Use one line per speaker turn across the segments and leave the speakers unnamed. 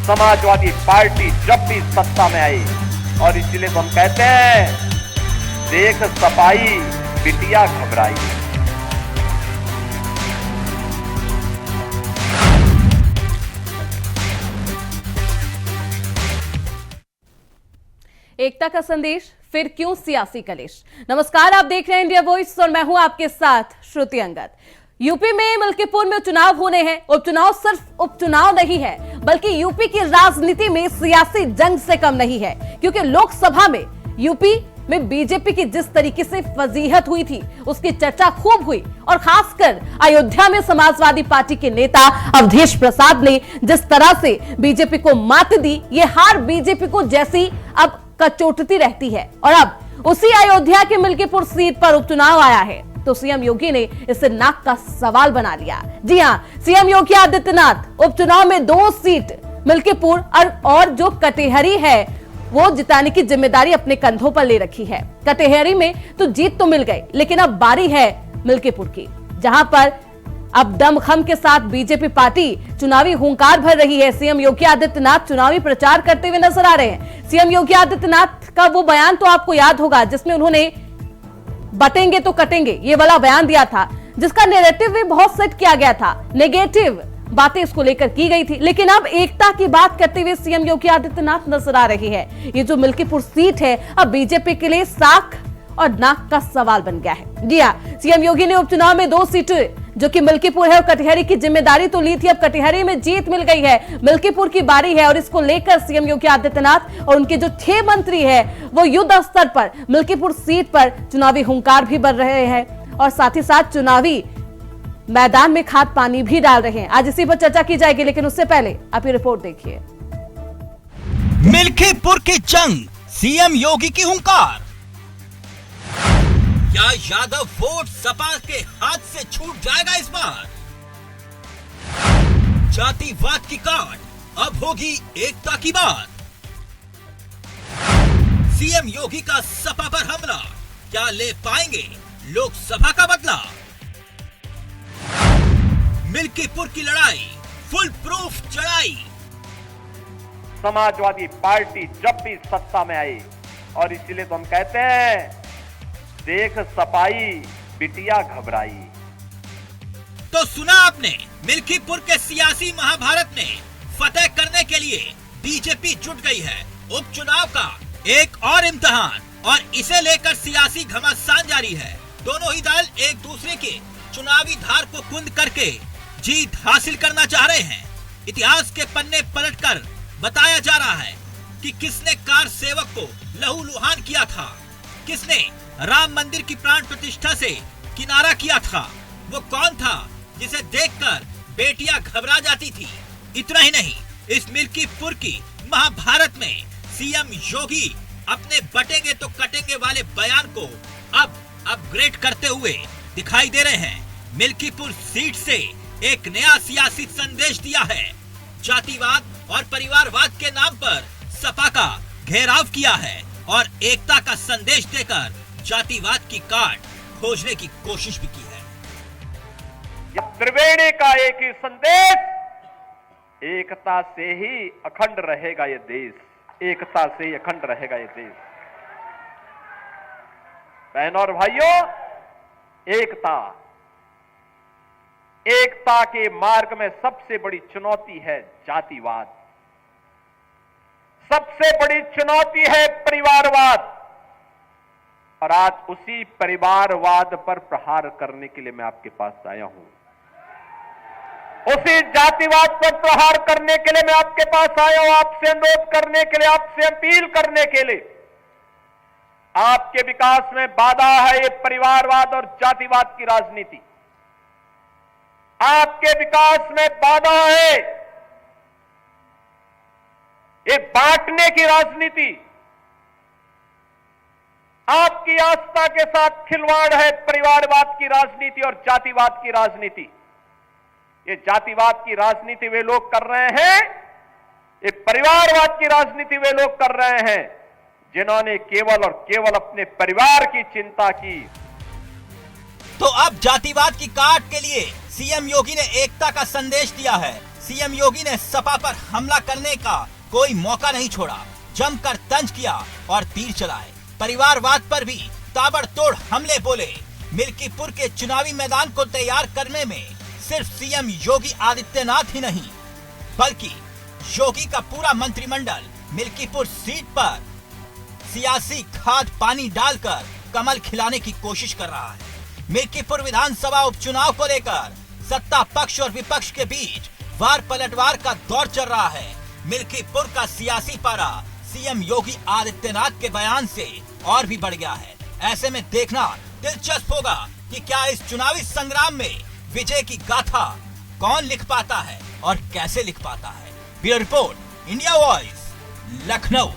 Samajwadi party जब भी सत्ता में आई, और इसलिए तो हम कहते हैं देख सफाई बिटिया घबराई।
एकता का संदेश, फिर क्यों सियासी कलेश। नमस्कार, आप देख रहे हैं इंडिया वॉइस और मैं हूं आपके साथ श्रुति अंगद। यूपी में मलकीपुर में उपचुनाव होने हैं। उपचुनाव सिर्फ उपचुनाव नहीं है, बल्कि यूपी की राजनीति में सियासी जंग से कम नहीं है, क्योंकि लोकसभा में यूपी में बीजेपी की जिस तरीके से फजीहत हुई थी उसकी चर्चा खूब हुई, और खासकर अयोध्या में समाजवादी पार्टी के नेता अवधेश प्रसाद ने जिस तरह से बीजेपी को मात दी, ये हार बीजेपी को जैसी अब कचोटती रहती है। और अब उसी अयोध्या के मलकीपुर सीट पर उपचुनाव आया है तो सीएम योगी ने इसे नाक का सवाल बना लिया। जी हां, सीएम योगी आदित्यनाथ उपचुनाव में 2 सीट मलकीपुर और जो कटिहरी है वो जिताने की जिम्मेदारी अपने कंधों पर ले रखी है। कटिहरी में तो जीत तो मिल गई, लेकिन अब बारी है मलकीपुर की, जहां पर अब दमखम के साथ बीजेपी पार्टी चुनावी हुंकार भर रही है। सीएम योगी आदित्यनाथ चुनावी प्रचार करते हुए नजर आ रहे हैं। सीएम योगी आदित्यनाथ का वो बयान तो आपको याद होगा जिसमें उन्होंने बटेंगे तो कटेंगे ये वाला बयान दिया था, जिसका नैरेटिव भी बहुत सेट किया गया था, नेगेटिव बातें इसको लेकर की गई थी। लेकिन अब एकता की बात करते हुए सीएम योगी आदित्यनाथ नजर आ रहे हैं। ये जो मलकीपुर सीट है अब बीजेपी के लिए साख और नाक का सवाल बन गया है। जी हाँ, सीएम योगी ने उपचुनाव में 2 सीटें जो कि मलकीपुर है और कटिहरी की जिम्मेदारी तो ली थी। अब कटिहरी में जीत मिल गई है, मलकीपुर की बारी है, और इसको लेकर सीएम योगी आदित्यनाथ और उनके जो 6 मंत्री हैं वो युद्ध स्तर पर मलकीपुर सीट पर चुनावी हुंकार भी भर रहे हैं, और साथ ही साथ चुनावी मैदान में खाद पानी भी डाल रहे हैं। आज इसी पर चर्चा की जाएगी, लेकिन उससे पहले आप ये रिपोर्ट देखिए।
मलकीपुर की जंग, सीएम योगी की हुंकार। क्या यादव वोट सपा के हाथ से छूट जाएगा इस बार? जातिवाद की काट, अब होगी एकता की बात। सीएम योगी का सपा पर हमला, क्या ले पाएंगे लोकसभा का बदला? मलकीपुर की लड़ाई, फुल प्रूफ चढ़ाई।
समाजवादी पार्टी जब भी सत्ता में आई, और इसलिए तो हम कहते हैं देख सफाई बिटिया घबराई।
तो सुना आपने, मलकीपुर के सियासी महाभारत में फतेह करने के लिए बीजेपी जुट गई है। उपचुनाव का एक और इम्तिहान, और इसे लेकर सियासी घमासान जारी है। दोनों ही दल एक दूसरे के चुनावी धार को कुंद करके जीत हासिल करना चाह रहे हैं। इतिहास के पन्ने पलटकर बताया जा रहा है कि किसने कार सेवक को लहूलुहान किया था, किसने राम मंदिर की प्राण प्रतिष्ठा से किनारा किया था, वो कौन था जिसे देखकर बेटियां घबरा जाती थी। इतना ही नहीं, इस मलकीपुर की महाभारत में सीएम योगी अपने बटेंगे तो कटेंगे वाले बयान को अब अपग्रेड करते हुए दिखाई दे रहे हैं। मलकीपुर सीट से एक नया सियासी संदेश दिया है। जातिवाद और परिवारवाद के नाम पर सपा का घेराव किया है, और एकता का संदेश देकर जातिवाद की काट खोजने की कोशिश भी की है।
त्रिवेणी का एक ही संदेश, एकता से ही अखंड रहेगा ये देश, एकता से ही अखंड रहेगा ये देश। बहनों और भाइयों, एकता, एकता के मार्ग में सबसे बड़ी चुनौती है जातिवाद, सबसे बड़ी चुनौती है परिवारवाद, और आज उसी परिवारवाद पर प्रहार करने के लिए मैं आपके पास आया हूं। उसी जातिवाद पर प्रहार करने के लिए मैं आपके पास आया हूं, आपसे अनुरोध करने के लिए, आपसे अपील करने के लिए। आपके विकास में बाधा है ये परिवारवाद और जातिवाद की राजनीति। आपके विकास में बाधा है ये बांटने की राजनीति। आपकी आस्था के साथ खिलवाड़ है परिवारवाद की राजनीति और जातिवाद की राजनीति। ये जातिवाद की राजनीति वे लोग कर रहे हैं, ये परिवारवाद की राजनीति वे लोग कर रहे हैं जिन्होंने केवल और केवल अपने परिवार की चिंता की।
तो अब जातिवाद की काट के लिए सीएम योगी ने एकता का संदेश दिया है। सीएम योगी ने सपा पर हमला करने का कोई मौका नहीं छोड़ा, जमकर तंज किया और तीर चलाए। परिवारवाद पर भी ताबड़तोड़ हमले बोले। मिल्कीपुर के चुनावी मैदान को तैयार करने में सिर्फ सीएम योगी आदित्यनाथ ही नहीं, बल्कि योगी का पूरा मंत्रिमंडल मिल्कीपुर सीट पर सियासी खाद पानी डालकर कमल खिलाने की कोशिश कर रहा है। मिल्कीपुर विधानसभा उपचुनाव को लेकर सत्ता पक्ष और विपक्ष के बीच वार पलटवार का दौर चल रहा है। मिल्कीपुर का सियासी पारा सीएम योगी आदित्यनाथ के बयान से और भी बढ़ गया है। ऐसे में देखना दिलचस्प होगा कि क्या इस चुनावी संग्राम में विजय की गाथा कौन लिख पाता है और कैसे लिख पाता है। Bureau report, India voice, Lucknow.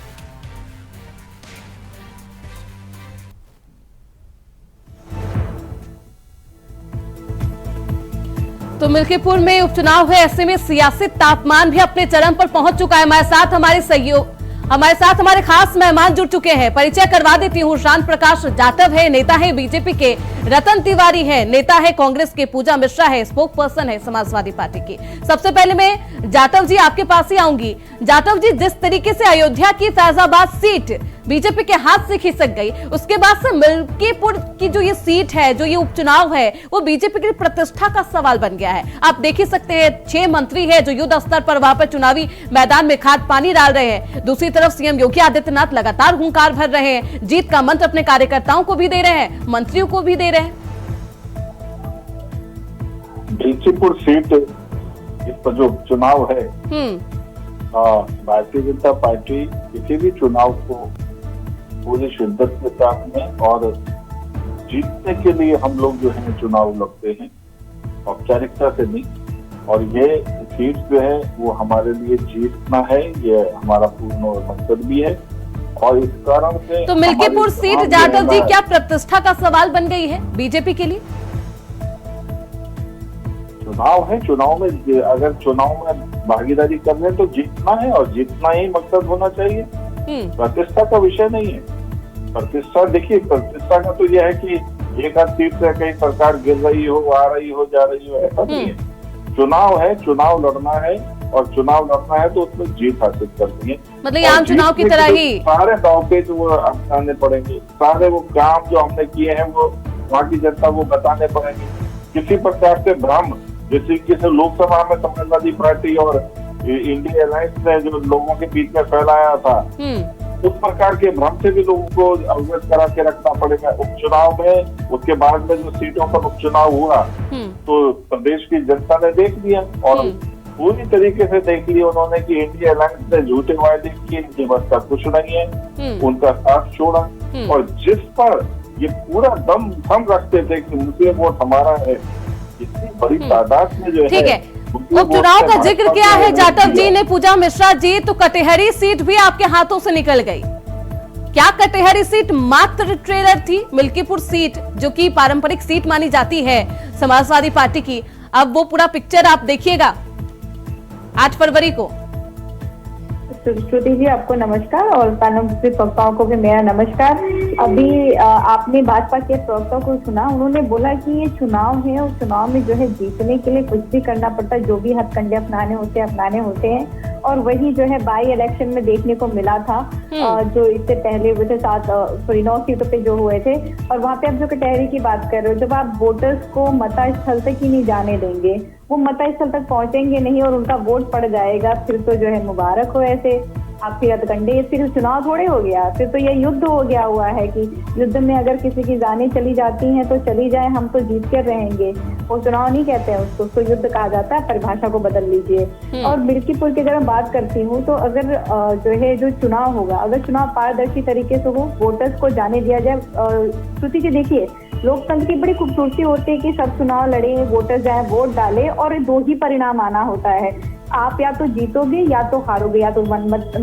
तो मिल्कीपुर में उपचुनाव है, ऐसे में सियासी तापमान भी अपने चरम पर पहुंच चुका है। हमारे साथ हमारे खास मेहमान जुड़ चुके हैं। परिचय करवा देती हूँ। शांत प्रकाश जाटव है, नेता है बीजेपी के। रतन तिवारी है, नेता है कांग्रेस के। पूजा मिश्रा है, स्पोक पर्सन है समाजवादी पार्टी की। सबसे पहले मैं जाटव जी आपके पास ही आऊंगी। जाटव जी, जिस तरीके से अयोध्या की फैजाबाद सीट बीजेपी के हाथ से खिसक गई, उसके बाद से मिल्कीपुर की जो ये सीट है, जो ये उपचुनाव है, वो बीजेपी की प्रतिष्ठा का सवाल बन गया है। आप देख ही सकते हैं 6 मंत्री है जो युद्ध स्तर पर वहां पर चुनावी मैदान में खाद पानी डाल रहे हैं। दूसरी तरफ सीएम योगी आदित्यनाथ लगातार हुंकार भर रहे हैं, जीत का मंत्र अपने कार्यकर्ताओं को भी दे रहे हैं, मंत्रियों को भी दे रहे हैं।
मिल्कीपुर सीट इस पर जो चुनाव है, भारतीय जनता पार्टी किसी भी चुनाव को पूरी शिद्दत के साथ में और जीतने के लिए हम लोग जो है चुनाव लड़ते हैं, औपचारिकता से नहीं। और ये सीट जो है वो हमारे लिए जीतना है, ये हमारा पूर्ण मकसद भी है। और इस कारण से
तो मिल्कीपुर सीट जाटव जी क्या प्रतिष्ठा का सवाल बन गई है बीजेपी के लिए?
चुनाव है, चुनाव में अगर चुनाव में भागीदारी कर रहे हैं तो जीतना है और जीतना ही मकसद होना चाहिए। प्रतिष्ठा का विषय नहीं है। प्रतिष्ठा, देखिए, प्रतिष्ठा का तो यह है कि एक आध सीट से कहीं सरकार गिर रही हो, आ रही हो, जा रही हो, ऐसा नहीं है। चुनाव है, चुनाव लड़ना है और चुनाव लड़ना है तो उसमें जीत हासिल करनी है।
मतलब आम चुनाव की तरह ही
सारे दांव जो वो अपनाने पड़ेंगे, सारे वो काम जो हमने किए हैं वो वहाँ की जनता को बताने पड़ेंगे। किसी प्रकार से भ्रम जैसे लोकसभा में समाजवादी पार्टी और इंडिया अलायंस ने जो लोगों के बीच में फैलाया था, उस प्रकार के भ्रम से भी लोगों को अवगत करा के रखना पड़ेगा। उपचुनाव में, उसके बाद में जो सीटों पर उपचुनाव हुआ तो प्रदेश की जनता ने देख लिया और पूरी तरीके से देख लिया उन्होंने कि इंडिया अलायंस ने झूठे वायदे किए, इनकी बस कुछ नहीं है, उनका साथ छोड़ा। और जिस पर ये पूरा दम रखते थे कि मुझे वोट हमारा है, इतनी बड़ी तादाद में जो है
उपचुनाव का जिक्र किया है जाटव जी ने, पूजा मिश्रा जी, तो कटिहारी सीट भी आपके हाथों से निकल गई। क्या कटिहारी सीट मात्र ट्रेलर थी? मिल्कीपुर सीट जो कि पारंपरिक सीट मानी जाती है समाजवादी पार्टी की, अब वो पूरा पिक्चर आप देखिएगा 8 फरवरी को।
श्रुति जी, आपको नमस्कार और पैनल प्रवक्ताओं को भी मेरा नमस्कार। अभी आपने भाजपा के प्रवक्ता को सुना, उन्होंने बोला कि ये चुनाव है और चुनाव में जो है जीतने के लिए कुछ भी करना पड़ता है, जो भी हथकंडे अपनाने होते हैं। और वही जो है बाई इलेक्शन में देखने को मिला था, जो इससे पहले वो 9 सीटों पे जो हुए थे। और वहाँ पे आप जो कटहरी की बात कर रहे हो, जब आप वोटर्स को मतस्थल तक ही नहीं जाने देंगे, वो मतस्थल तक पहुंचेंगे नहीं और उनका वोट पड़ जाएगा, फिर तो जो है मुबारक हो। ऐसे आपके हथकंडे, फिर चुनाव थोड़े हो गया, फिर तो ये युद्ध हो गया हुआ है कि युद्ध में अगर किसी की जानें चली जाती हैं तो चली जाए, हम तो जीत कर रहेंगे। वो चुनाव नहीं कहते हैं उसको युद्ध कहा जाता है, परिभाषा को बदल लीजिए। और मिल्कीपुर की अगर मैं बात करती हूँ तो अगर जो है जो चुनाव होगा, अगर चुनाव पारदर्शी तरीके से हो, वोटर्स को जाने दिया जाए। श्रुति जी, देखिए, लोकतंत्र की बड़ी खूबसूरती होती है कि सब चुनाव लड़े, वोटर जाए, वोट डाले और 2 ही परिणाम आना होता है। आप या तो जीतोगे या तो हारोगे, या तो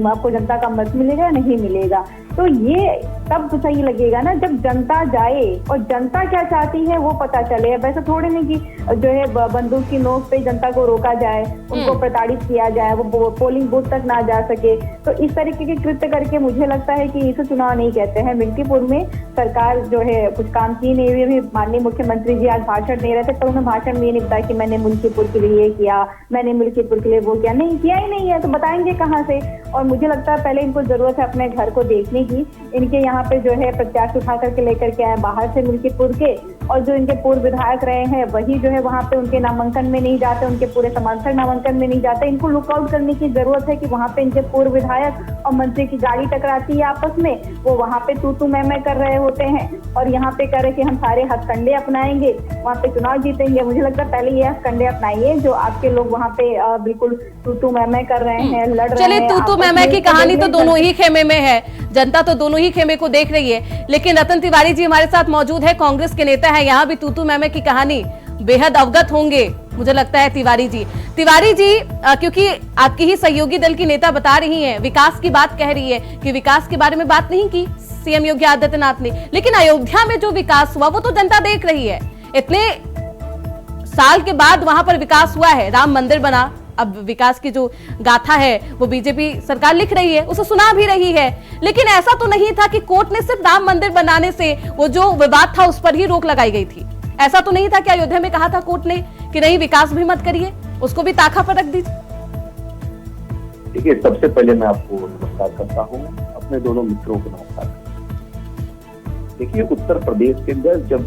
आपको जनता का मत मिलेगा या नहीं मिलेगा। तो ये तब सही लगेगा ना जब जनता जाए और जनता क्या चाहती है वो पता चले। वैसे थोड़े नहीं कि जो है बंदूक की नोक पे जनता को रोका जाए, उनको प्रताड़ित किया जाए, वो पोलिंग बूथ तक ना जा सके। तो इस तरीके के कृत्य करके मुझे लगता है कि इसे चुनाव नहीं कहते हैं। मिल्कीपुर में सरकार जो है कुछ काम की नहीं हुई। अभी माननीय मुख्यमंत्री जी आज भाषण दे रहे थे, पर उन्हें भाषण में ये नहीं बताया कि मैंने मिल्कीपुर के लिए ये किया, मैंने मिल्कीपुर के लिए वो किया। नहीं किया ही नहीं है तो बताएंगे कहाँ से। और मुझे लगता है पहले इनको जरूरत है अपने घर को देखने की। इनके यहाँ पे जो है प्रत्याशी उठा करके लेकर के आए बाहर से मिल्कीपुर के, और जो इनके पूर्व विधायक रहे हैं वही जो है वहाँ पे उनके नामांकन में नहीं जाते, उनके पूरे समर्थक नामांकन में नहीं जाते। इनको लुकआउट करने की जरूरत है कि वहाँ पे इनके पूर्व विधायक और मंत्री की गाड़ी टकराती है आपस में, वो वहाँ पे तू मैं कर रहे होते हैं और यहाँ पे कह रहे कि हम सारे हथकंडे अपनाएंगे, वहाँ पे चुनाव जीतेंगे। मुझे लगता है पहले ये हथकंडे अपनाइए जो आपके लोग वहाँ पे बिल्कुल तू मैं कर रहे हैं, लड़ रहे हैं।
चलिए तू मैं की कहानी तो दोनों ही खेमे में है, जनता तो दोनों ही खेमे को देख रही है। लेकिन रतन तिवारी जी हमारे साथ मौजूद है, कांग्रेस के नेता है, यहाँ भी तू मैं की कहानी बेहद अवगत होंगे मुझे लगता है तिवारी जी। क्योंकि आपकी ही सहयोगी दल की नेता बता रही हैं, विकास की बात कह रही है कि विकास के बारे में बात नहीं की सीएम योगी आदित्यनाथ ने, लेकिन अयोध्या में जो विकास हुआ वो तो जनता देख रही है। इतने साल के बाद वहां पर विकास हुआ है, राम मंदिर बना। अब विकास की जो गाथा है वो बीजेपी सरकार लिख रही है, उसे सुना भी रही है। लेकिन ऐसा तो नहीं था कि कोर्ट ने सिर्फ राम मंदिर बनाने से वो जो विवाद था उस पर ही रोक लगाई गई थी। ऐसा तो नहीं था कि अयोध्या में कहा था कोर्ट ने कि नहीं विकास भी मत करिए, उसको भी ताखा पर रख दीजिए।
देखिए, सबसे पहले मैं आपको नमस्कार करता हूँ, अपने दोनों मित्रों को नमस्कार। देखिए, उत्तर प्रदेश के अंदर जब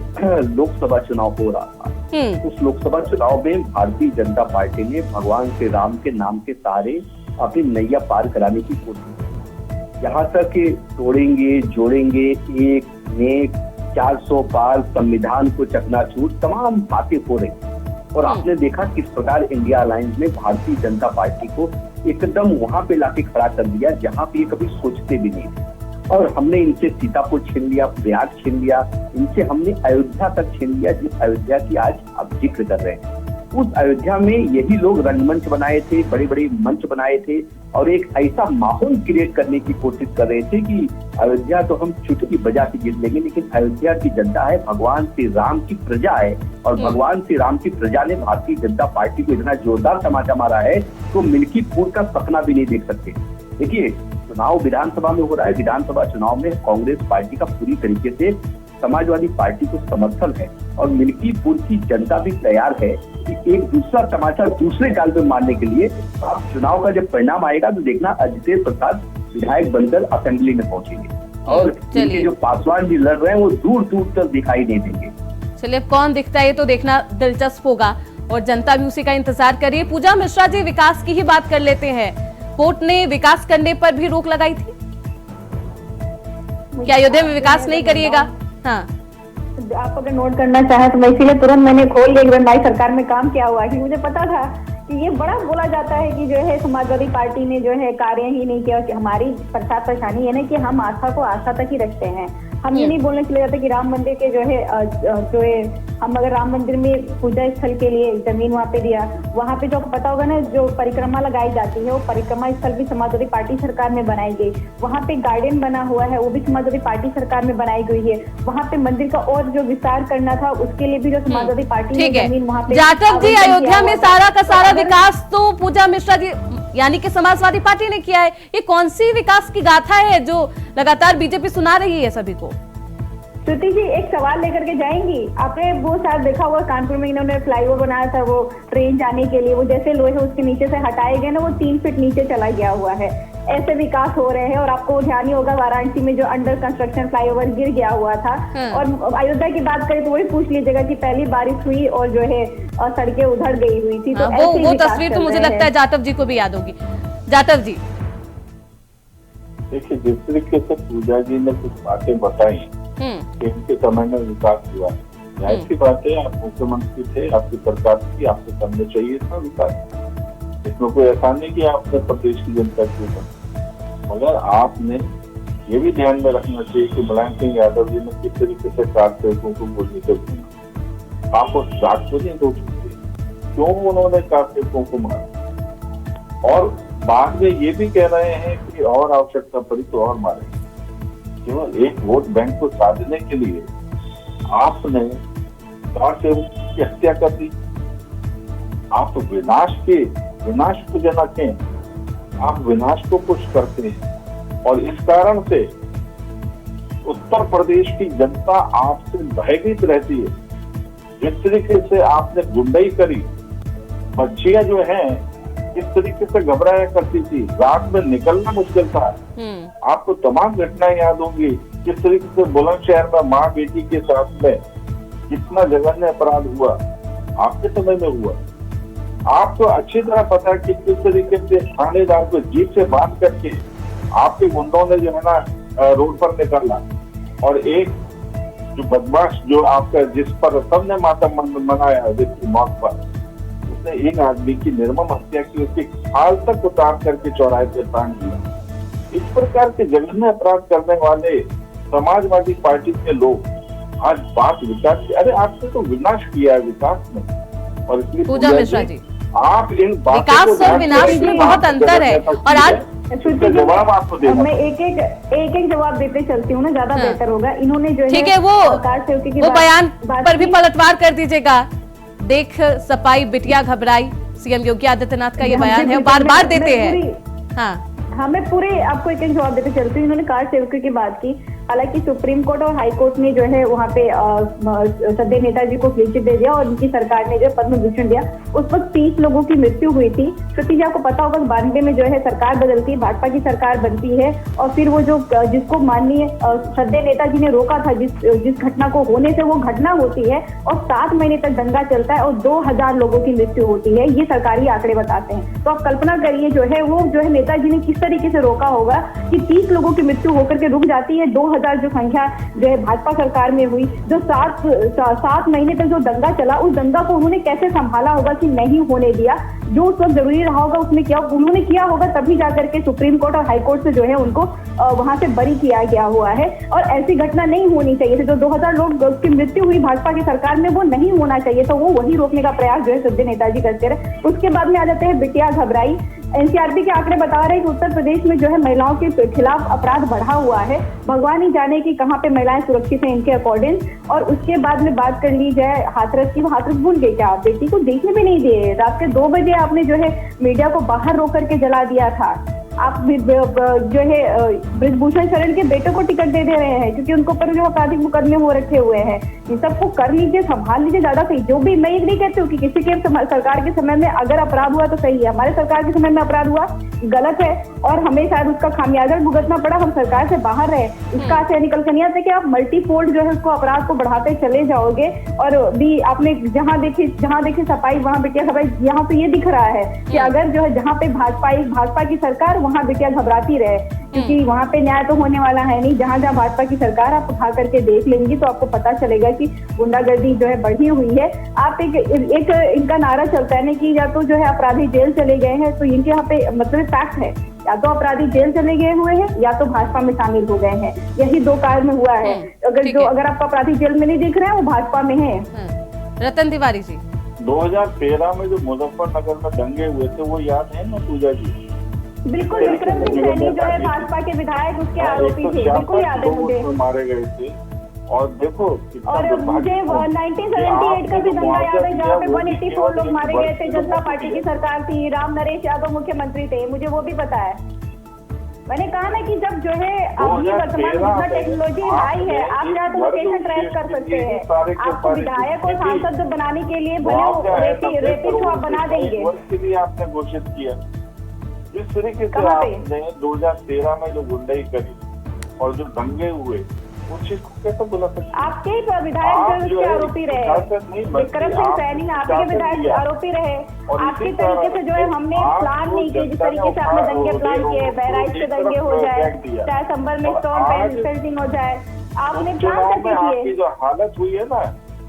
लोकसभा चुनाव हो रहा था, उस लोकसभा चुनाव में भारतीय जनता पार्टी ने भगवान श्री राम के नाम के सहारे अपनी नैया पार कराने की कोशिश की। यहाँ तक कि तोड़ेंगे, जोड़ेंगे, एक नेक, 400 पार, संविधान को चकनाचूर, तमाम बातें हो रही। और आपने देखा किस प्रकार इंडिया अलायंस ने भारतीय जनता पार्टी को एकदम वहां पे लाके खड़ा कर दिया जहां पे ये कभी सोचते भी नहीं थे। और हमने इनसे सीतापुर छीन लिया, प्रयाग छीन लिया, इनसे हमने अयोध्या तक छीन लिया, जिस अयोध्या की आज आप जिक्र कर रहे हैं। उस अयोध्या में यही लोग रंगमंच बनाए थे, बड़े बड़े मंच बनाए थे और एक ऐसा माहौल क्रिएट करने की कोशिश कर रहे थे कि अयोध्या तो हम चुटकी बजा के जीत लेंगे, लेकिन अयोध्या की जनता है, भगवान श्री राम की प्रजा है और भगवान श्री राम की प्रजा ने भारतीय जनता पार्टी को इतना जोरदार तमाचा मारा है तो मिल्कीपुर का सपना भी नहीं देख सकते। देखिए, चुनाव विधानसभा में हो रहा है, विधानसभा चुनाव में कांग्रेस पार्टी का पूरी तरीके से समाजवादी पार्टी को समर्थन है और मिल्कीपुर की जनता भी तैयार है कि एक दूसरा तमाचा दूसरे गाल पे मारने के लिए। अब चुनाव का जब परिणाम आएगा तो देखना अजितेश प्रसाद विधायक बनकर असेंबली में पहुंचेंगे और इनके जो पासवान जी लड़ रहे हैं वो दूर दूर तक दिखाई नहीं देंगे।
चलिए, अब कौन दिखता है तो देखना दिलचस्प होगा और जनता भी उसी का इंतजार करिए। पूजा मिश्रा जी, विकास की ही बात कर लेते हैं। कोर्ट ने विकास करने पर भी रोक लगाई थी, क्या अयोध्या में विकास नहीं करिएगा? हाँ,
आप अगर नोट करना चाहे तो मैं इसीलिए तुरंत मैंने खोल के एकदम भाई सरकार में काम किया हुआ है कि मुझे पता था कि ये बड़ा बोला जाता है कि जो है समाजवादी पार्टी ने जो है कार्य ही नहीं किया। कि हमारी परेशानी है ना कि हम आस्था को आस्था तक ही रखते हैं। हम ये नहीं बोलने चले जाते कि राम मंदिर के जो है हम अगर राम मंदिर में पूजा स्थल के लिए जमीन वहाँ पे दिया, वहाँ पे जो पता होगा ना जो परिक्रमा लगाई जाती है वो परिक्रमा स्थल भी समाजवादी पार्टी सरकार में बनाई गई। वहाँ पे गार्डन बना हुआ है वो भी समाजवादी पार्टी सरकार में बनाई गई है। वहाँ पे मंदिर का और जो विस्तार करना था उसके लिए भी जो समाजवादी पार्टी ने जमीन वहाँ पे।
जाटव जी, अयोध्या में सारा का सारा विकास तो पूजा मिश्रा जी यानी कि समाजवादी पार्टी ने किया है। ये कौन सी विकास की गाथा है जो लगातार बीजेपी सुना रही है सभी को?
श्रुति जी, एक सवाल लेकर के जाएंगी। आपने वो शायद देखा हुआ कानपुर में इन्होंने फ्लाईओवर बनाया था वो ट्रेन जाने के लिए, वो जैसे लोहे उसके नीचे से हटाए गए ना वो 3 फीट नीचे चला गया हुआ है। ऐसे विकास हो रहे हैं। और आपको ध्यान ही होगा वाराणसी में जो अंडर कंस्ट्रक्शन फ्लाईओवर गिर गया हुआ था। और अयोध्या की बात करें तो वही पूछ लीजिएगा कि पहली बारिश हुई और जो है सड़कें उधड़ गई हुई थी। तो
वो तस्वीर तो मुझे लगता है जाटव जी को भी याद होगी। जाटव जी,
देखिए, जिस तरीके से पूजा जी ने कुछ बातें बताई कि इनके समय में विकास हुआ, जाहिर सी बात है, आप मुख्यमंत्री थे, आपकी सरकार थी, आपको करना चाहिए था विकास। इसमें कोई ऐसा नहीं कि आपने प्रदेश की जनता के ऊपर, मगर आपने ये भी ध्यान में रखना चाहिए कि मुलायम सिंह यादव जी ने किस तरीके से कारसेवकों को बोलने को सुना। आप उस रात को नहीं रोक सकते, क्यों उन्होंने कारसेवकों को मारा। और बाद में ये भी कह रहे हैं कि और आवश्यकता पड़ी तो और मारेंगे। केवल एक वोट बैंक को साधने के लिए आपने कारसेवक की हत्या कर दी, आप विनाश को जनक हैं, आप विनाश को पुश करते हैं और इस कारण से उत्तर प्रदेश की जनता आपसे भयभीत रहती है। जिस तरीके से आपने गुंडाई करी, बच्चियां जो हैं किस तरीके से घबराया करती थी, रात में निकलना मुश्किल था। आपको तमाम घटनाएं याद होंगी किस तरीके से बुलंदशहर में माँ बेटी के साथ में कितना जघन्य अपराध हुआ, आपके समय में हुआ। आपको अच्छी तरह पता है कि किस तरीके से थानेदार को जीप से बांध करके आपके गुंडों ने जो है ना रोड पर निकाला और एक जो बदमाश जो आपका जिस पर सबने मातम मनाया जिसकी मौत पर, उसने एक आदमी की निर्मम हत्या की, उसके खाल तक उतार करके चौराहे पे टांग दिया। इस प्रकार के जघन्य अपराध करने वाले समाजवादी पार्टी के लोग आज बात विकास की, अरे आपने तो विनाश किया है विकास में। और इसलिए
पूजा मिश्रा जी,
आप इन
विकास और विनाश में बहुत अंतर है। और आज
जवाब आपको देना,
मैं एक जवाब देते चलती हूँ ना, ज्यादा बेहतर होगा। इन्होंने जो
ठीक है, वो बयान पर भी पलटवार कर दीजिएगा। देख सपाई बिटिया घबराई, सीएम योगी आदित्यनाथ का ये बयान है, बार बार देते हैं। हाँ,
मैं पूरे आपको एक जवाब देते चलती हूँ। इन्होंने कार सेवकों की बात की, हालांकि सुप्रीम कोर्ट और हाई कोर्ट ने जो है वहाँ पे सदे नेताजी को क्लीन चिट दे दिया और उनकी सरकार ने जो पद्म भूषण दिया। उस वक्त 30 लोगों की मृत्यु हुई थी। श्रुति जी, आपको पता होगा 92 में जो है सरकार बदलती है, भाजपा की सरकार बनती है और फिर वो जो जिसको माननीय सदे नेताजी ने रोका था, जिस घटना को होने से वो घटना होती है और 7 महीने तक दंगा चलता है और 2000 लोगों की मृत्यु होती है। ये सरकारी आंकड़े बताते हैं। तो आप कल्पना करिए जो है वो जो है नेताजी ने किस तरीके से रोका होगा कि 30 लोगों की मृत्यु होकर के रुक जाती है। 2000 जो संख्या जो है भाजपा सरकार में हुई, जो 7 महीने तक जो दंगा चला, उस दंगा को उन्होंने कैसे संभाला होगा कि नहीं होने दिया। जो उस वक्त जरूरी रहा होगा उसमें क्या उन्होंने किया होगा, तभी जाकर के सुप्रीम कोर्ट और हाई कोर्ट से जो है उनको वहां से बरी किया गया हुआ है। और ऐसी घटना नहीं होनी चाहिए थी। जो 2000 लोग की मृत्यु हुई भाजपा की सरकार में, वो नहीं होना चाहिए। तो वो वही रोकने का प्रयास जो है सदे नेताजी करते रहे। उसके बाद में आ जाते हैं बिटिया घबराई। एनसीआरबी के आंकड़े बता रहे हैं कि उत्तर प्रदेश में जो है महिलाओं के खिलाफ अपराध बढ़ा हुआ है। भगवान ही जाने कि कहाँ पे महिलाएं सुरक्षित हैं इनके अकॉर्डिंग। और उसके बाद में बात कर ली जाए हाथरस की, वो हाथरस भूल गए क्या? आप बेटी को देखने भी नहीं दिए। रात के 2 बजे आपने जो है मीडिया को बाहर रोक करके जला दिया था। आप जो है ब्रिजभूषण शरण के बेटे को टिकट दे रहे हैं क्योंकि उनको पर जो आपराधिक मुकदमे हो रखे हुए हैं। इन सबको कर लीजिए, संभाल लीजिए, ज्यादा सही। जो भी मैं नहीं कहती हूँ कि किसी के सरकार के समय में अगर अपराध हुआ तो सही है, हमारे सरकार के समय में अपराध हुआ गलत है और हमें शायद उसका खामियाजा भुगतना पड़ा, हम सरकार से बाहर रहे। इसका से निकल कर नहीं आता कि आप मल्टीफोल्ड जो है उसको अपराध को बढ़ाते चले जाओगे। और भी आपने जहाँ देखी सफाई वहाँ बिटिया सफाई, यहाँ तो ये दिख रहा है कि अगर जो है जहाँ पे भाजपा की सरकार वहाँ बिटिया घबराती रहे, क्योंकि वहाँ पे न्याय तो होने वाला है नहीं। जहाँ जहाँ भाजपा की सरकार आप उठा करके देख लेंगी तो आपको पता चलेगा कि गुंडागर्दी जो है बढ़ी हुई है। आप एक इनका नारा चलता है ना कि या तो जो है अपराधी जेल चले गए हैं, तो इनके यहाँ पे मतलब फैक्ट है, या तो अपराधी जेल चले गए हुए हैं या तो भाजपा में शामिल हो गए हैं। यही 2 कार्य में हुआ है। अगर आपको अपराधी जेल में नहीं दिख रहे हैं वो भाजपा में है।
रतन तिवारी जी,
2013 में जो मुजफ्फरनगर में दंगे हुए थे वो याद है ना पूजा जी?
बिल्कुल, विक्रम सिंह सैनी जो है भाजपा के विधायक उसके आरोपी थे, बिल्कुल याद है मुझे।
मारे गए थे और देखो
और मुझे 1978 का भी दंगा याद है जहाँ पे 184 लोग मारे गए थे। जनता पार्टी की सरकार थी, राम नरेश यादव मुख्यमंत्री थे, मुझे वो भी पता है। मैंने कहा ना कि जब जो है अभी वर्तमान जितना टेक्नोलॉजी हाई है, आप चाहे तो लोकेशन ट्रैक कर सकते हैं। आपको विधायक और सांसद बनाने के लिए भले रेपिस्ट आप बना देंगे।
आपने घोषित किया जिस तरीके से आपने 2013 में जो गुंडाई करी और जो दंगे हुए उस चीज को कैसे बुला सकते?
आपके ही विधायक जो आरोपी रहे, विक्रम सिंह सैनी आपके विधायक आरोपी रहे। आपके तरीके से जो है हमने प्लान नहीं किया जिस तरीके से आपने दंगे प्लान किए, बहराइच के दंगे हो जाए, चाहे संभल में स्टॉर्म पेल्टिंग हो जाए, आपने प्लान करके किए।
आपकी जो हालत हुई है ना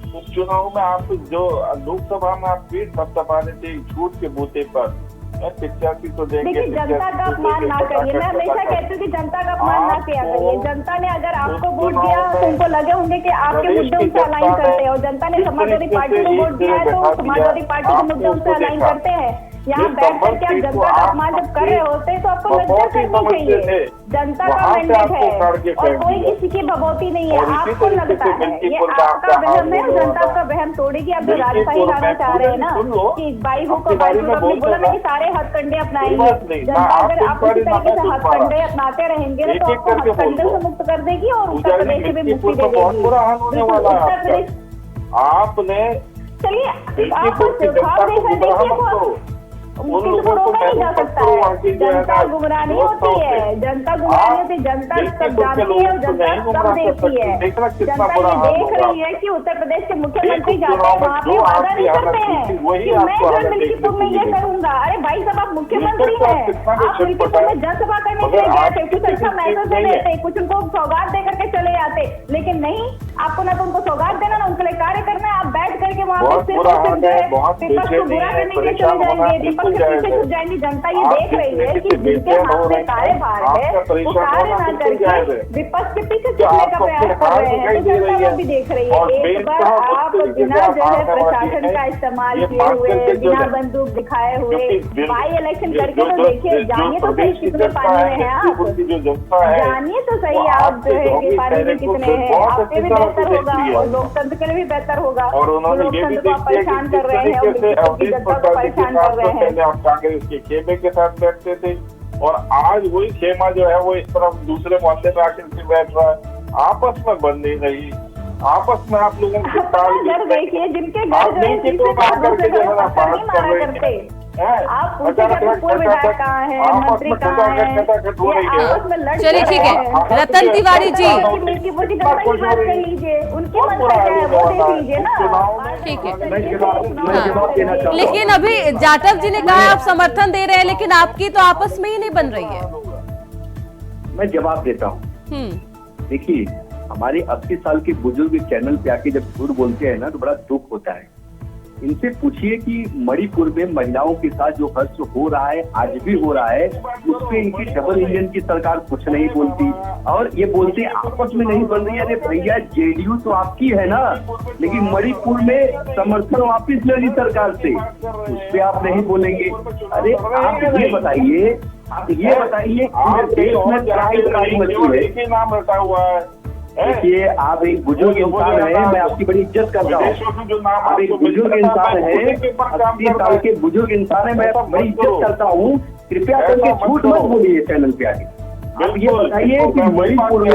उपचुनाव में, आप जो लोकसभा में आप पीठ थपथपा रहे थे झूठ के बूते पर, 85 तो
देखिए जनता का अपमान ना करिए। मैं हमेशा कहती हूँ कि जनता का अपमान ना किया करिए। जनता ने अगर आपको वोट दिया तो उनको लगे होंगे कि आपके मुद्दे उनसे अलाइन करते हैं, और जनता ने समाजवादी पार्टी को वोट दिया है तो समाजवादी पार्टी के मुद्दे उनसे अलाइन करते हैं। यहाँ बैठ करके आप जनता का अपमान जब कर रहे होते तो आपको लज्जा करनी चाहिए। जनता का मैंडेट है और कोई किसी की भगवती नहीं है। आपको लगता है ये आपका वहम है, जनता का वहम तोड़ेगी। आप जो राजशाही लाना चाह रहे हैं ना कि 22 को 22 आपने बोला ना कि सारे हथकंडे अपनाएंगे। जनता अगर आप इसी तरीके से हथकंडे अपनाते रहेंगे तो आपको हथकंडे से मुक्त कर देगी और उत्तर प्रदेश से भी मुक्ति दे देगी। उत्तर प्रदेश
आपने
चलिए आप सुझाव दे सकते मुक्ति को रोका नहीं जा सकता है। जनता गुमराह नहीं होती है, जनता गुमराह नहीं होती, जनता सब जानती है और जनता सब देखती है। जनता ये देख रही है कि उत्तर प्रदेश के मुख्यमंत्री जाते हैं वहाँ पे वादा नहीं करते हैं कि मैं जो मिल्कीपुर में ये करूंगा। अरे भाई साहब आप मुख्यमंत्री हैं, आप मिल्कीपुर में जनसभा करने के लिए गए थे, कुछ अच्छा मैसेज दे देते, कुछ उनको सौगात दे करके चले जाते, लेकिन नहीं, आपको ना तो उनको सौगात देना ना उनके लिए कार्य करना है। आप बैठ करके वहाँ पे सिर्फ विपक्ष को बुरा करने के लिए चले जाएंगे, विपक्ष के पीछे छुप जाएंगे। जनता ये देख रही है कि जिनके हाथ में कार्यभार है वो कार्य ना करके विपक्ष के पीछे छुपने का प्रयास कर रहे हैं, तो जनता वो भी देख रही है। एक बार आप बिना जो है प्रशासन का इस्तेमाल किए हुए, बिना बंदूक दिखाए हुए बाई इलेक्शन करके तो देखिए, जानिए तो सही कितने पानी में है आप, जानिए तो सही आप जो है कि पानी में कितने हैं। आपके भी बेहतर होगा और लोकतंत्र के लिए भी बेहतर होगा।
और उन्होंने ये भी
लोकतंत्र को परेशान कर रहे हैं और जनता को परेशान कर रहे हैं।
आप कांग्रेस के खेमे के साथ बैठते थे और आज वही खेमा जो है वो इस तरफ दूसरे मोहल्ले में आकर के बैठ रहा है। आपस में बन नहीं रही, आपस में आप लोगों के
घर देखिए जिनके घर जो है मारा करते। आप पूछे पूर्व विधायक कहाँ है, मंत्री कहाँ है, आपस में लड़।
चलिए ठीक है, रतन तिवारी जी
मिल्कीपुर की जनता की बात कर लीजिए, उनकी मंशा क्या है वो देख लीजिए ना।
ठीक है, लेकिन अभी जाटव जी ने कहा आप समर्थन दे रहे हैं, लेकिन आपकी तो आपस में ही नहीं बन रही है।
मैं जवाब देता हूँ। देखिए, हमारे 80 साल के बुजुर्ग चैनल पे आके जब झूठ बोलते हैं ना तो बड़ा दुख होता है। इनसे पूछिए कि मणिपुर में महिलाओं के साथ जो हर्ष हो रहा है, आज भी हो रहा है, उस पे इनकी डबल इंजन की सरकार कुछ नहीं बोलती और ये बोलते आपस में नहीं बन रही है। अरे भैया, जेडीयू तो आपकी है ना, लेकिन मणिपुर में समर्थन वापिस ले ली सरकार से, उस पे आप नहीं बोलेंगे। अरे आप ये बताइए
नाम रखा हुआ है।
देखिए, आप एक बुजुर्ग इंसान है, मैं आपकी बड़ी इज्जत करता हूँ। आप एक बुजुर्ग इंसान है, 80 साल के बुजुर्ग इंसान है, मैं बड़ी इज्जत करता हूँ। कृपया करके झूठ मत बोलिए चैनल पे आगे। आप ये बताइए कि मणिपुर में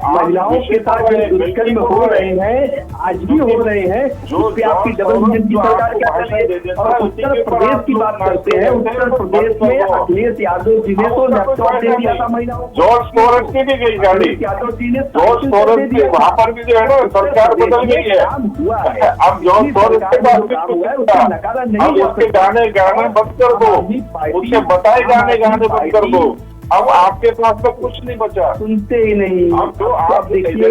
महिलाओं के साथ जो दुष्कर्म हो रहे हैं, आज भी हो रहे हैं, उस पे आपकी डबल इंजन की सरकार क्या कर रही है। और उत्तर प्रदेश की बात करते हैं, उत्तर प्रदेश में अखिलेश यादव जी ने तो लैपटॉप दे दिया था महिलाओं को।
जॉर्ज सोरोस की भी गई गाड़ी,
यादव जी ने
जॉर्ज सोरोस की वहाँ पर भी जो है ना सरकार बदल गई है। अब जॉर्ज सोरोस के बाद अब उसके गाने बंद कर दो, उसके बताए गाने बंद कर दो। अब आपके पास तो कुछ नहीं बचा,
सुनते ही नहीं। आप देखिए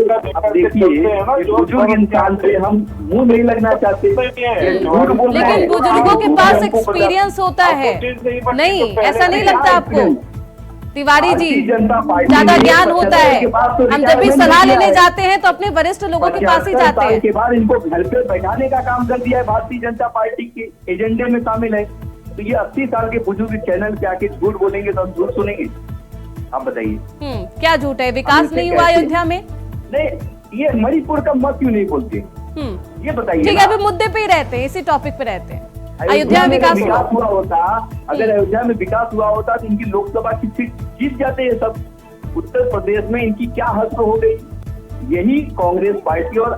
बुजुर्ग इंसान से हम मुंह नहीं लगना चाहते,
लेकिन बुजुर्गों के पास एक्सपीरियंस होता है। नहीं, ऐसा नहीं लगता आपको तिवारी जी? ज्यादा ज्ञान होता है। हम जब भी सलाह लेने जाते हैं तो अपने वरिष्ठ लोगों के पास ही जाते हैं।
के बाद इनको घर पे बैठाने का काम कर दिया है, भारतीय जनता पार्टी के एजेंडे में शामिल है। तो ये 80 साल के बुजुर्ग चैनल पे आके झूठ बोलेंगे तो हम झूठ सुनेंगे? आप बताइए
क्या झूठ है? विकास नहीं हुआ अयोध्या में?
नहीं, ये मणिपुर का मत क्यों नहीं बोलते? ये बताइए।
ठीक है, अभी मुद्दे पे ही रहते हैं, इसी टॉपिक पे रहते हैं। अयोध्या में विकास
हुआ होता, अगर अयोध्या में विकास हुआ होता तो इनकी लोकसभा की सीट जीत जाते हैं सब। उत्तर प्रदेश में इनकी क्या हद हो गई? यही कांग्रेस पार्टी और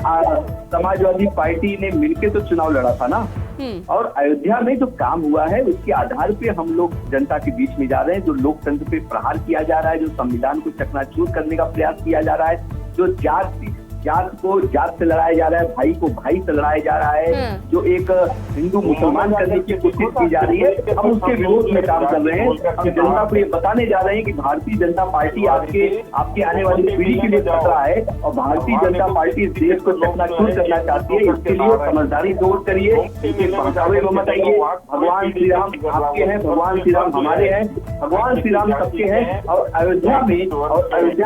समाजवादी पार्टी ने मिलकर तो चुनाव लड़ा था ना। और अयोध्या में जो काम हुआ है उसके आधार पे हम लोग जनता के बीच में जा रहे हैं। जो लोकतंत्र पे प्रहार किया जा रहा है, जो संविधान को चकनाचूर करने का प्रयास किया जा रहा है, जो जात को जात से लड़ाया जा रहा है, भाई को भाई से लड़ाया जा रहा है, जो एक हिंदू मुसलमान करने की कोशिश की जा रही है, हम उसके विरोध में काम कर रहे हैं। हम जनता को ये बताने जा रहे हैं कि भारतीय जनता पार्टी आपके आने वाली पीढ़ी के लिए खतरा है और भारतीय जनता पार्टी इस देश को चकनाचूर करना चाहती है। इसके लिए समझदारी दौर करिए, भड़कावे को मत आइए। भगवान श्री राम आपके हैं, भगवान श्री राम हमारे हैं, भगवान श्री राम सबके हैं। और अयोध्या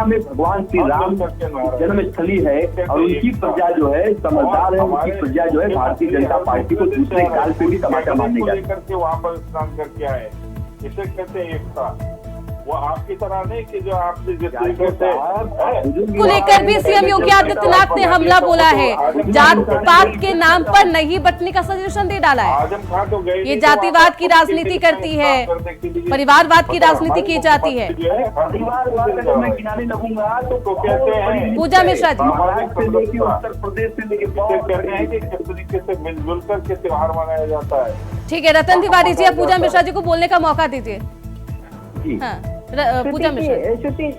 में भगवान श्री राम जन्मस्थली है, है और उनकी प्रजा जो है समझदार है, उनकी प्रजा जो है भारतीय जनता पार्टी को दूसरे गाल पे भी टमाटर मारने जाती है।
लेकर के वहाँ पर स्नान करके आए, इसे कहते हैं एकता। वो आपकी तरह नहीं कि जो आपने जिस तरीके से
को लेकर भी सीएम योगी आदित्यनाथ ने हमला बोला है, जात पात के नाम पर नहीं बंटने का सजेशन दे डाला है।
आजम खान तो गए,
ये जातिवाद की राजनीति करती है, परिवारवाद की राजनीति की जाती है।
परिवारवाद अगर मैं गिनाने लगूंगा तो
कहते हैं
पूजा मिश्रा जी,
महाराष्ट्र से लेके उत्तर प्रदेश से लेके
कहते हैं कि किस तरीके से मिलजुल करके त्योहार मनाया जाता है।
ठीक है, रतन तिवारी जी, आप पूजा मिश्रा जी को बोलने का मौका दीजिए। हाँ, पूजा मिश्रा जी।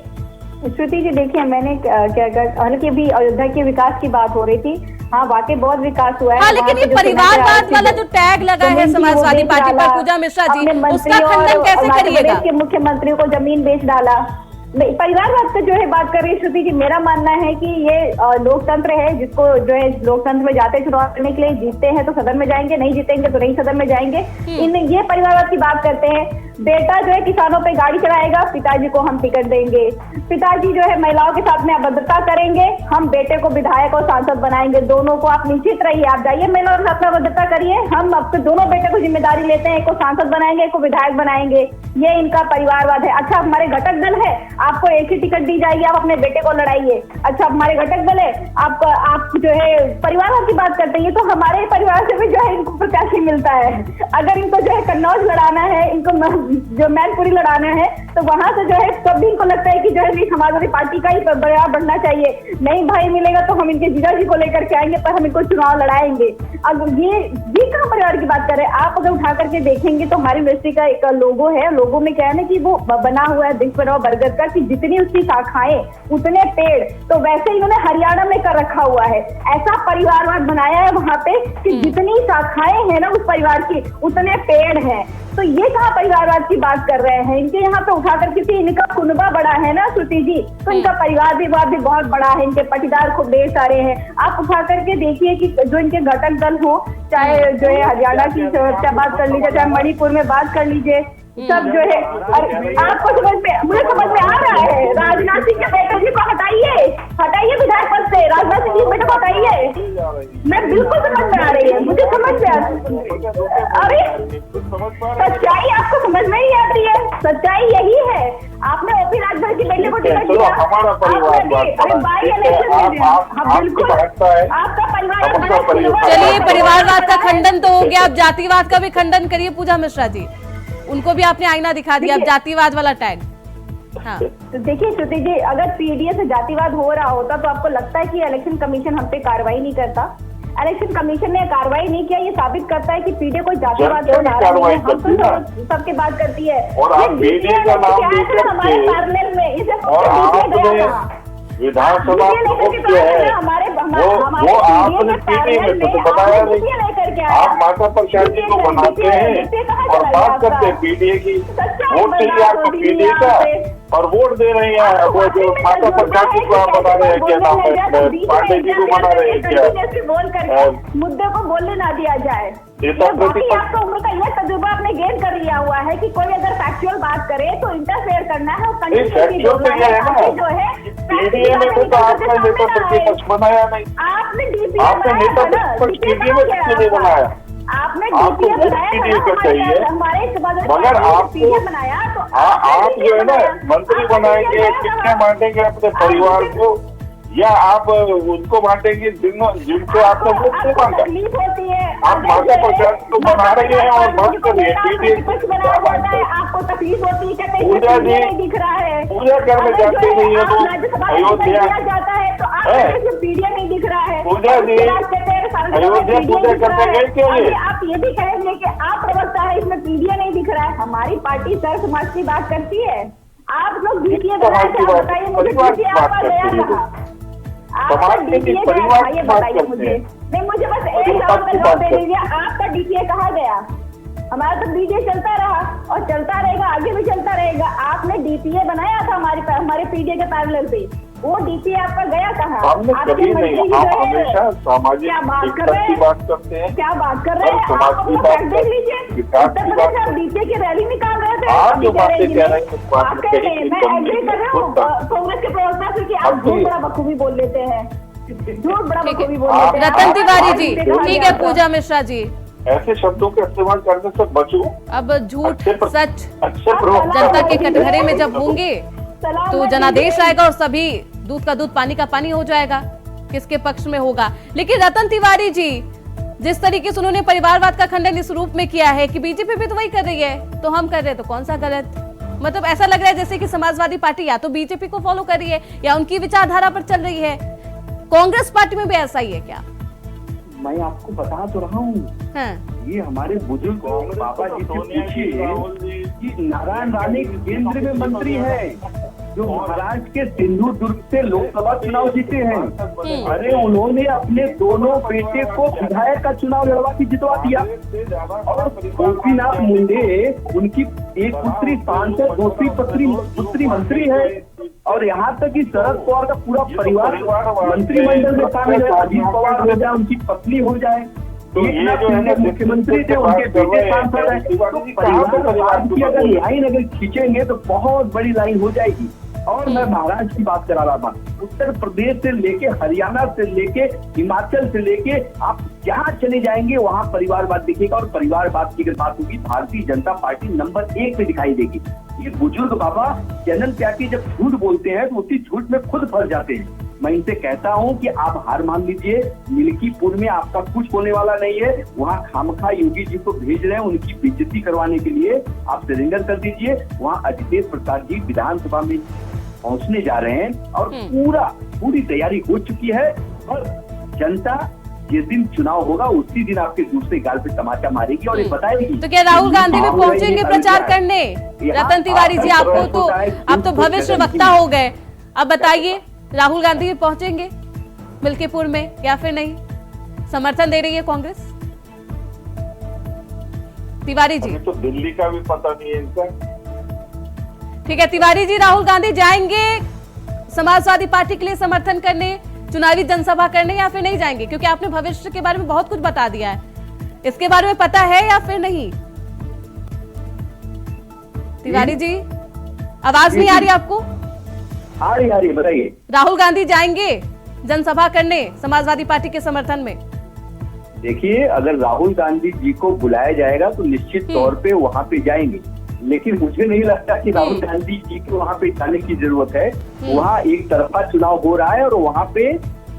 श्रुति जी, देखिए मैंने क्या हालांकि अभी अयोध्या के विकास की बात हो रही थी, हाँ वाकई बहुत विकास हुआ है।
हाँ, लेकिन ये परिवारवाद वाला जो टैग लगा है समाजवादी पार्टी पर, पूजा मिश्रा जी, उसका खंडन कैसे करिएगा?
मुख्यमंत्री को जमीन बेच डाला, परिवारवाद का जो है बात कर रही है श्रुति जी। मेरा मानना है कि ये लोकतंत्र है, जिसको जो है लोकतंत्र में जाते चुनाव करने के लिए, जीतते हैं तो सदन में जाएंगे, नहीं जीतेंगे तो नहीं सदन में जाएंगे। ये परिवारवाद की बात करते हैं। बेटा जो है किसानों पे गाड़ी चलाएगा, पिताजी को हम टिकट देंगे। पिताजी जो है महिलाओं के साथ में अभद्रता करेंगे, हम बेटे को विधायक और सांसद बनाएंगे। दोनों को आप निश्चित रहिए, आप जाइए महिलाओं के साथ अभद्रता करिए, हम आपके दोनों बेटे को जिम्मेदारी लेते हैं, एक को सांसद बनाएंगे, एक को विधायक बनाएंगे। ये इनका परिवारवाद है। अच्छा, हमारे घटक दल है, आपको एक ही टिकट दी जाएगी, आप अपने बेटे को लड़ाइए। अच्छा, हमारे घटक दल है, आप जो है परिवारवाद की बात करते हैं, तो हमारे परिवार से भी जो है इनको प्रत्याशी मिलता है। अगर इनको जो है कन्नौज लड़ाना है, इनको जो मैनपुरी लड़ाना है, तो वहां से जो है तब इनको लगता है कि जो है समाजवादी पार्टी का ही बड़ा बनना चाहिए। नहीं भाई मिलेगा तो हम इनके जीजा जी को लेकर के आएंगे, पर हम इनको चुनाव लड़ाएंगे। अब ये कहाँ परिवार की बात कर रहे हैं? आप अगर उठा करके देखेंगे तो हमारी यूनिवर्सिटी का एक लोगो है, लोगो में क्या है ना कि वो बना हुआ है दिग्बराव बरगद का, कि जितनी उसकी शाखाएं उतने पेड़, तो वैसे इन्होंने हरियाणा में कर रखा हुआ है। ऐसा परिवारवाद बनाया है वहां पे कि जितनी शाखाएं हैं ना उस परिवार की, उतने पेड़ हैं। तो ये कहाँ परिवारवाद की बात कर रहे हैं? इनके यहाँ पे उठा कर, क्योंकि इनका कुनबा बड़ा है ना श्रुति जी, तो इनका परिवारवाद भी बहुत बड़ा है, इनके पटीदार खूब ढेर सारे हैं। आप उठा करके देखिए कि जो इनके घटक दल हो, चाहे जो है हरियाणा की बात कर लीजिए, चाहे मणिपुर में बात कर लीजिए, सब जो है। और आपको मुझे समझ में आ रहा है, राजनाथ सिंह के बेटे जी को हटाइए विधायक पद से, राजनाथ सिंह के बेटे को हटाइए। मैं बिल्कुल समझ में आ रही है, मुझे समझ में आ रही है। अरे सच्चाई आपको समझ में ही आ रही है, सच्चाई यही है। आपने ओपी राजभर की बेटे को टिकट दिया,
हमारा परिवार
आपका परिवार।
चलिए, परिवारवाद का खंडन तो हो गया, अब जातिवाद का भी खंडन करिए पूजा मिश्रा जी। उनको भी आपने आईना दिखा दिया, अब जातिवाद वाला टैग। हाँ,
तो देखिए श्रुति जी, अगर पीडीए से जातिवाद हो रहा होता तो आपको लगता है कि इलेक्शन कमीशन हम पे कार्रवाई नहीं करता? इलेक्शन कमीशन ने कार्रवाई नहीं किया, ये साबित करता है कि पीडीए कोई जातिवाद हो रहा है। हम तो सबके बात करती है,
और आप पीडीए का नाम लेकर
हमारे पार्लियामेंट में इसे
विधानसभा प्रमुख जो है वो आपने पीडीए में तो बताया नहीं। आप माता प्रसाद जी को बनाते हैं और बात करते हैं पीडीए की। वोट चाहिए आपको पीडीए का और वोट दे रहे हैं वो जो माता प्रसाद जी को आप बना रहे हैं, क्या नाम है, पांडे जी को बना रहे हैं क्या?
मुद्दे को बोलने ना दिया जाए। आपका उम्र का यह तजुर्बा आपने गेन कर लिया हुआ है कि कोई अगर फैक्चुअल बात करे तो इंटरफेयर करना है और
जो है पीडीए में तो आपने नेता प्रतिपक्ष बनाया नहीं,
आपने
नेता प्रतिपक्ष पीडीए में किसने नहीं बनाया?
आपने
पीडीए का चाहिए, मगर आपको
बनाया तो
आप जो है ना मंत्री बनाएंगे, कितने बांटेंगे अपने परिवार को, या आप उसको बांटेंगे जिनको आपने वोट नहीं बांटा? आप माता प्रसाद को बना रहे हैं और बात कर रही है पीडीए।
आपको तकलीफ होती है,
पूजा जी
दिख रहा है,
पूजा करने जाते नहीं है तो अयोध्या
जाता है तो आपको पीडीए नहीं दिख रहा है।
पूजा जी अयोध्या पूजा करने गए क्यों?
आप ये भी कहेंगे कि आप प्रवक्ता है, इसमें पीडीए नहीं दिख रहा है। हमारी पार्टी सर समाज की बात करती है, आप लोग डीपीए बताइए मुझे, बताइए मुझे। नहीं, मुझे बस एक जवाब का जवाब दे दीजिए, आपका डीपीए कहाँ गया? हमारा तो डीपीए चलता रहा और चलता रहेगा, आगे भी चलता रहेगा। आपने डीपीए बनाया था हमारे पीडीए के पैरेलल पे, वो डीपीए आपका गया कहाँ?
कभी नहीं, आप हमेशा सामाजिक एकता की बात करते हैं,
क्या बात कर रहे हैं?
समाज की बात
देख लीजिए, डीपीए की रैली निकाल रहे थे,
आप जो बातें कह रहे हैं
मैं एग्री कर रहा हूँ कांग्रेस के प्रवक्ता से कि आप बहुत बड़ा बखूबी बोल लेते हैं। झूठ बड़ा
ठीक है।
बखूबी बोल देते हैं।
रतन तिवारी जी,
देखा
ठीक
गया
है, पूजा मिश्रा जी,
ऐसे शब्दों का इस्तेमाल करने से बचो।
अब झूठ सच
अच्छे प्रवक्ता
जनता के कटघरे में जब होंगे
सलाम
तो
मत
जनादेश
दीजिए।
आएगा और सभी दूध का दूध पानी का पानी हो जाएगा, किसके पक्ष में होगा। लेकिन रतन तिवारी जी, जिस तरीके से उन्होंने परिवारवाद का खंडन इस रूप में किया है कि बीजेपी भी तो वही कर रही है तो हम कर रहे हैं तो कौन सा गलत, मतलब ऐसा लग रहा है जैसे कि समाजवादी पार्टी या तो बीजेपी को फॉलो कर रही है या उनकी विचारधारा पर चल रही है। कांग्रेस पार्टी में भी ऐसा ही है क्या?
मैं आपको बता तो रहा हूँ,
हाँ।
ये हमारे बुजुर्ग बाबा जी से पूछिए कि नारायण राणे केंद्र में मंत्री है जो महाराष्ट्र के सिंधुदुर्ग से लोकसभा चुनाव जीते हैं। अरे उन्होंने अपने दोनों बेटे को विधायक का चुनाव लड़वा के जितवा दिया। और गोपीनाथ मुंडे उनकी एक पुत्री सांसद, दूसरी पुत्री मंत्री है। और यहाँ तक कि शरद पवार का पूरा परिवार मंत्रिमंडल में शामिल है। अजीत पवार हो जाए, उनकी पत्नी हो जाए, मुख्यमंत्री थे, उनके बेटे सांसद है। तो परिवार की अगर लाइन अगर खींचेंगे तो बहुत बड़ी लाइन हो जाएगी। और मैं महाराष्ट्र की बात करा रहा था, उत्तर प्रदेश से लेके हरियाणा से लेके हिमाचल से लेके आप जहाँ चले जाएंगे वहाँ परिवारवाद दिखेगा। और परिवारवाद की अगर बात होगी, भारतीय जनता पार्टी नंबर 1 पे दिखाई देगी। ये बुजुर्ग बाबा जनन त्यागी जब झूठ बोलते हैं तो उसी झूठ में खुद फंस जाते हैं। मैं इनसे कहता हूं कि आप हार मान लीजिए, मिल्कीपुर में आपका कुछ होने वाला नहीं है। वहां खामखा योगी जी को भेज रहे हैं उनकी बेइज्जती करवाने के लिए, आप सरेंडर कर दीजिए। वहां अजितेश प्रसाद जी विधानसभा में पहुंचने जा रहे हैं और पूरी तैयारी हो चुकी है। और जनता जिस दिन चुनाव होगा उसी दिन आपके दूसरे गाल पे तमाचा मारेगी और ये बताएगी।
तो क्या राहुल गांधी भी पहुंचेंगे प्रचार करने? रतन तिवारी जी, आप तो भविष्य वक्ता हो गए, अब बताइए राहुल गांधी भी पहुंचेंगे मिल्कीपुर में या फिर नहीं? समर्थन दे रही है कांग्रेस? तिवारी जी
तो दिल्ली का भी पता नहीं है इनका।
ठीक है तिवारी जी, राहुल गांधी जाएंगे समाजवादी पार्टी के लिए समर्थन करने, चुनावी जनसभा करने, या फिर नहीं जाएंगे? क्योंकि आपने भविष्य के बारे में बहुत कुछ बता दिया है, इसके बारे में पता है या फिर नहीं? तिवारी जी आवाज नहीं आ रही आपको?
आ रही बताइए।
राहुल गांधी जाएंगे जनसभा करने समाजवादी पार्टी के समर्थन में?
देखिए, अगर राहुल गांधी जी को बुलाया जाएगा तो निश्चित तौर पे वहाँ पे जाएंगे, लेकिन मुझे नहीं लगता कि राहुल गांधी जी को वहाँ पे जाने की जरूरत है। वहाँ एक तरफा चुनाव हो रहा है और वहाँ पे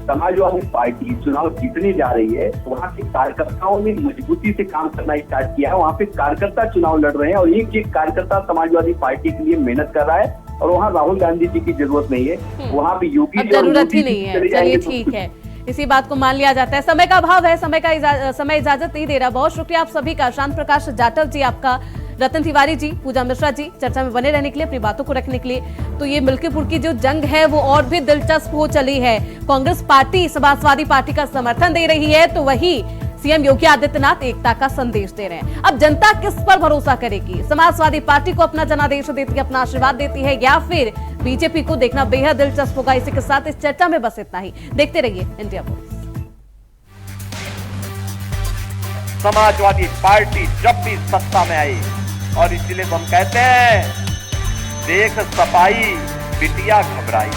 समाजवादी पार्टी चुनाव जीतने जा रही है। वहाँ के कार्यकर्ताओं ने मजबूती से काम करना स्टार्ट किया है। वहाँ पे कार्यकर्ता चुनाव लड़ रहे हैं और एक कार्यकर्ता समाजवादी पार्टी के लिए मेहनत कर रहा है और वहाँ राहुल गांधी जी की जरूरत नहीं है। वहाँ पे योगी जी
जरूरत ही नहीं है। चलिए ठीक है, इसी बात को मान लिया जाता है। समय का अभाव है, समय इजाजत नहीं दे रहा। बहुत शुक्रिया आप सभी का, शांत प्रकाश जाटव जी आपका, रतन तिवारी जी, पूजा मिश्रा जी, चर्चा में बने रहने के लिए, अपनी बातों को रखने के लिए। तो ये मिल्कीपुर की जो जंग है वो और भी दिलचस्प हो चली है। कांग्रेस पार्टी समाजवादी पार्टी का समर्थन दे रही है तो वही सीएम योगी आदित्यनाथ एकता का संदेश दे रहे हैं। अब जनता किस पर भरोसा करेगी? समाजवादी पार्टी को अपना जनादेश देती है, अपना आशीर्वाद देती है, या फिर बीजेपी को? देखना बेहद दिलचस्प होगा। इसी के साथ इस चर्चा में बस इतना ही। देखते रहिए इंडिया वॉइस।
समाजवादी पार्टी जब भी सत्ता में आई, और इसलिए हम कहते हैं देख सफाई बिटिया घबराई।